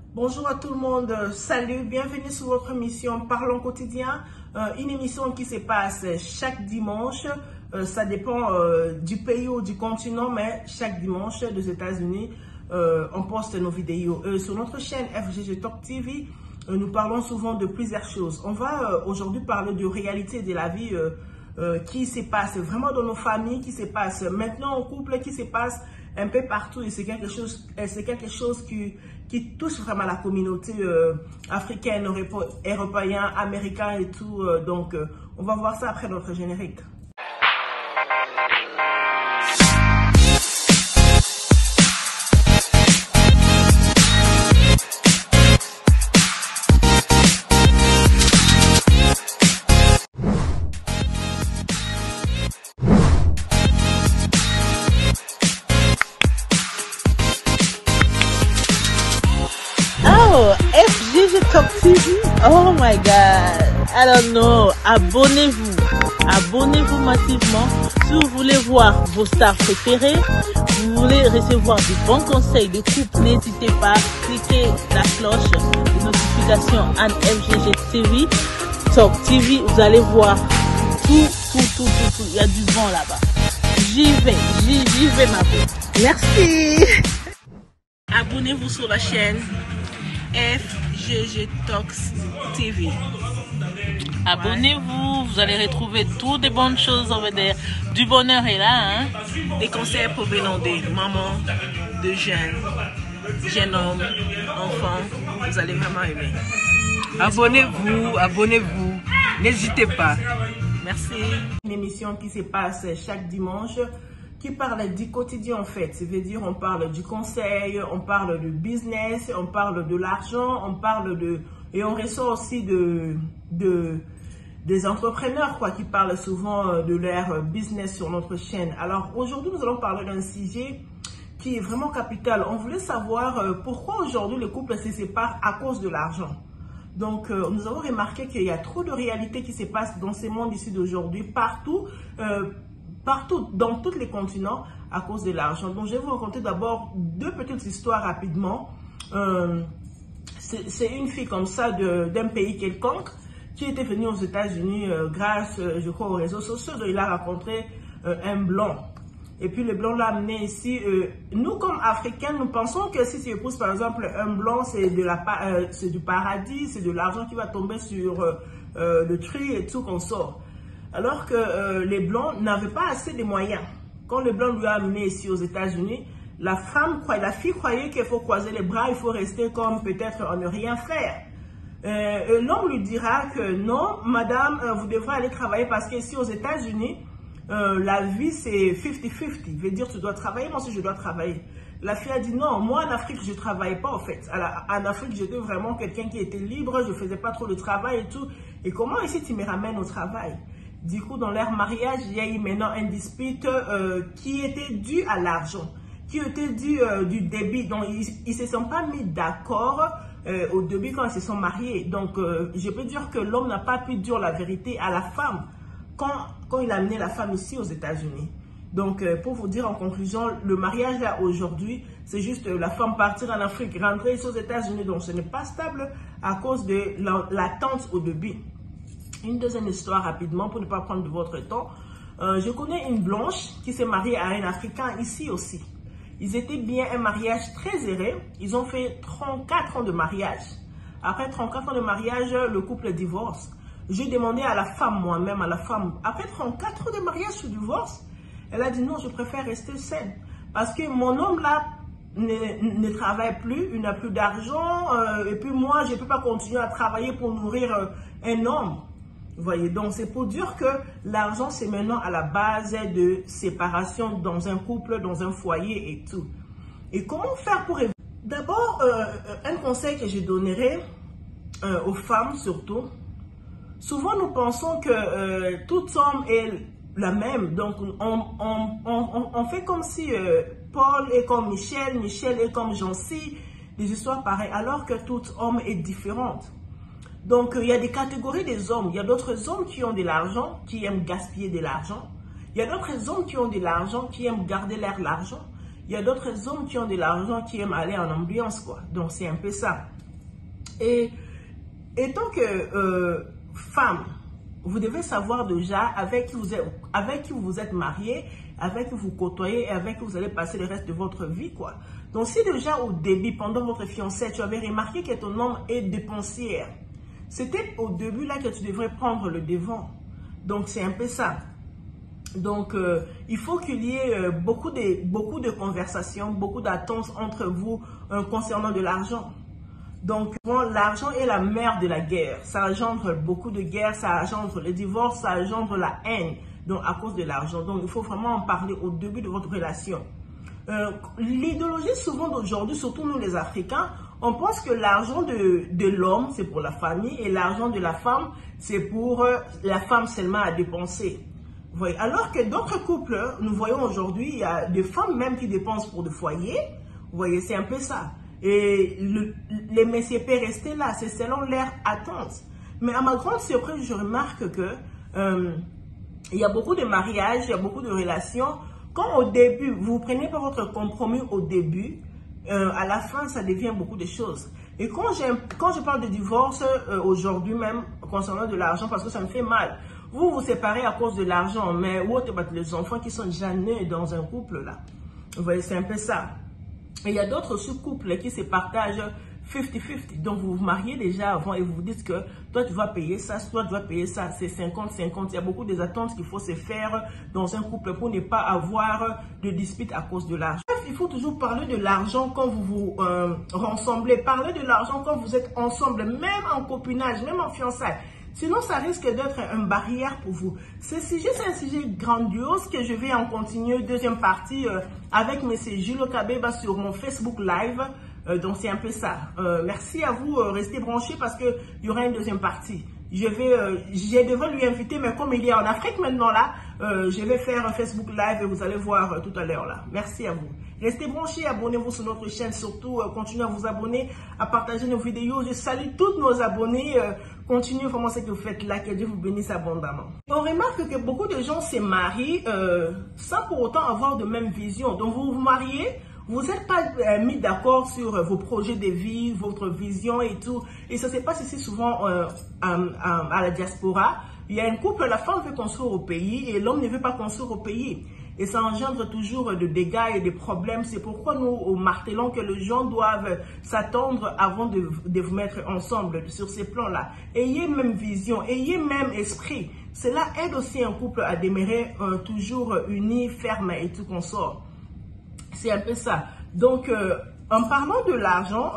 Bonjour à tout le monde, salut, bienvenue sur votre émission Parlons quotidien, une émission qui se passe chaque dimanche, ça dépend du pays ou du continent, mais chaque dimanche des États-Unis, on poste nos vidéos. Sur notre chaîne FGG Talk TV, nous parlons souvent de plusieurs choses. On va aujourd'hui parler de réalité de la vie qui se passe vraiment dans nos familles, qui se passe maintenant en couple, qui se passe un peu partout, et c'est quelque chose qui touche vraiment la communauté africaine, européenne, américaine et tout. Donc, on va voir ça après notre générique. FGG Talk TV, oh my god, I don't know, abonnez-vous massivement. Si vous voulez voir vos stars préférées, vous voulez recevoir de bons conseils de couple, n'hésitez pas, cliquez la cloche de notification en FGG TV, Talk TV, vous allez voir tout, il y a du bon là-bas. J'y vais ma belle. Merci. Abonnez-vous sur la chaîne FGG Talk TV. Abonnez-vous, vous allez retrouver toutes des bonnes choses over there. Du bonheur est là, hein? Des conseils provenant des mamans, de jeunes hommes, enfants, vous allez vraiment aimer. Abonnez-vous, n'hésitez pas. Merci. Une émission qui se passe chaque dimanche, qui parle du quotidien en fait. Ça veut dire on parle du conseil, on parle de business, on parle de l'argent, on parle de... Et on ressort aussi des entrepreneurs quoi, qui parlent souvent de leur business sur notre chaîne. Alors aujourd'hui, nous allons parler d'un sujet qui est vraiment capital. On voulait savoir pourquoi aujourd'hui le couple se sépare à cause de l'argent. Donc, nous avons remarqué qu'il y a trop de réalités qui se passent dans ce monde ici d'aujourd'hui, partout, dans tous les continents, à cause de l'argent. Donc, je vais vous raconter d'abord deux petites histoires rapidement. C'est une fille comme ça d'un pays quelconque qui était venue aux États-Unis grâce, je crois, aux réseaux sociaux. Donc, il a rencontré un blanc. Et puis, le blanc l'a amené ici. Nous, comme Africains, nous pensons que si tu épouses, par exemple, un blanc, c'est du paradis, c'est de l'argent qui va tomber sur le tree et tout qu'on sort. Alors que les blancs n'avaient pas assez de moyens. Quand le blanc lui a amené ici aux États-Unis, la fille croyait qu'il faut croiser les bras, il faut rester comme peut-être on ne rien faire. L'homme lui dira que non, madame, vous devrez aller travailler parce qu'ici aux États-Unis, la vie c'est 50-50. Veut dire tu dois travailler, moi aussi je dois travailler. La fille a dit non, moi en Afrique je ne travaillais pas en fait. En Afrique j'étais vraiment quelqu'un qui était libre, je ne faisais pas trop de travail et tout. Et comment ici tu me ramènes au travail? Du coup, dans leur mariage, il y a eu maintenant un dispute qui était dû à l'argent, qui était dû du débit. Donc, ils ne se sont pas mis d'accord au début quand ils se sont mariés. Donc, je peux dire que l'homme n'a pas pu dire la vérité à la femme quand il a amené la femme ici aux États-Unis. Donc, pour vous dire en conclusion, le mariage là aujourd'hui, c'est juste la femme partir en Afrique, rentrer ici aux États-Unis. Donc, ce n'est pas stable à cause de l'attente au début. Une deuxième histoire rapidement pour ne pas prendre de votre temps. Je connais une blanche qui s'est mariée à un Africain ici aussi. Ils étaient bien un mariage très serré. Ils ont fait 34 ans de mariage. Après 34 ans de mariage, le couple divorce. J'ai demandé à la femme moi-même, après 34 ans de mariage, je divorce. Elle a dit non, je préfère rester saine. Parce que mon homme là ne travaille plus, il n'a plus d'argent. Et puis moi, je ne peux pas continuer à travailler pour nourrir un homme. Vous voyez, donc c'est pour dire que l'argent, c'est maintenant à la base de séparation dans un couple, dans un foyer et tout. Et comment faire pour éviter? D'abord, un conseil que je donnerais aux femmes surtout, souvent nous pensons que tout homme est la même. Donc, on fait comme si Paul est comme Michel, Michel est comme Jancy, des histoires pareilles, alors que tout homme est différent. Donc, il y a des catégories des hommes. Il y a d'autres hommes qui ont de l'argent, qui aiment gaspiller de l'argent. Il y a d'autres hommes qui ont de l'argent, qui aiment garder leur argent. Il y a d'autres hommes qui ont de l'argent, qui aiment aller en ambiance, quoi. Donc, c'est un peu ça. Et tant que femme, vous devez savoir déjà avec qui vous êtes marié, avec qui vous côtoyez et avec qui vous allez passer le reste de votre vie, quoi. Donc, si déjà au début, pendant votre fiançailles, tu avais remarqué que ton homme est dépensière, c'était au début là que tu devrais prendre le devant. Donc, c'est un peu ça. Donc, il faut qu'il y ait beaucoup de conversations, beaucoup d'attentes entre vous concernant de l'argent. Donc, l'argent est la mère de la guerre. Ça engendre beaucoup de guerres, ça engendre le divorce, ça engendre la haine. Donc, à cause de l'argent. Donc, il faut vraiment en parler au début de votre relation. L'idéologie souvent d'aujourd'hui, surtout nous les Africains, on pense que l'argent de l'homme, c'est pour la famille et l'argent de la femme, c'est pour la femme seulement à dépenser. Vous voyez? Alors que d'autres couples, nous voyons aujourd'hui, il y a des femmes même qui dépensent pour le foyer. Vous voyez, c'est un peu ça. Et les messieurs peuvent rester là, c'est selon leur attente. Mais à ma grande surprise, je remarque que il y a beaucoup de mariages, il y a beaucoup de relations. Quand au début, vous prenez pas votre compromis au début, à la fin, ça devient beaucoup de choses. Et quand je parle de divorce, aujourd'hui même, concernant de l'argent, parce que ça me fait mal. Vous vous séparez à cause de l'argent, mais les enfants qui sont déjà nés dans un couple, là. Vous voyez, c'est un peu ça. Et il y a d'autres sous-couples qui se partagent 50-50. Donc, vous vous mariez déjà avant et vous vous dites que toi, tu vas payer ça, toi, tu vas payer ça. C'est 50-50. Il y a beaucoup des attentes qu'il faut se faire dans un couple pour ne pas avoir de dispute à cause de l'argent. Il faut toujours parler de l'argent quand vous vous rassemblez. Parlez de l'argent quand vous êtes ensemble, même en copinage, même en fiançailles. Sinon, ça risque d'être une barrière pour vous. Ce sujet, c'est un sujet grandiose que je vais en continuer. Deuxième partie avec M. Jules Kabeba sur mon Facebook Live. Donc, c'est un peu ça. Merci à vous. Restez branchés parce qu'il y aura une deuxième partie. Je devrais lui inviter, mais comme il est en Afrique maintenant là, je vais faire un Facebook Live et vous allez voir tout à l'heure là. Merci à vous. Restez branchés, abonnez-vous sur notre chaîne. Surtout, continuez à vous abonner, à partager nos vidéos. Je salue tous nos abonnés. Continuez vraiment ce que vous faites là. Que Dieu vous bénisse abondamment. On remarque que beaucoup de gens se marient sans pour autant avoir de même vision. Donc, vous vous mariez. Vous n'êtes pas mis d'accord sur vos projets de vie, votre vision et tout. Et ça se passe ici souvent à la diaspora. Il y a un couple, la femme veut construire au pays et l'homme ne veut pas construire au pays. Et ça engendre toujours de dégâts et des problèmes. C'est pourquoi nous martelons que les gens doivent s'attendre avant de vous mettre ensemble sur ces plans-là. Ayez même vision, ayez même esprit. Cela aide aussi un couple à demeurer toujours uni, ferme et tout consort. C'est un peu ça. Donc, en parlant de l'argent,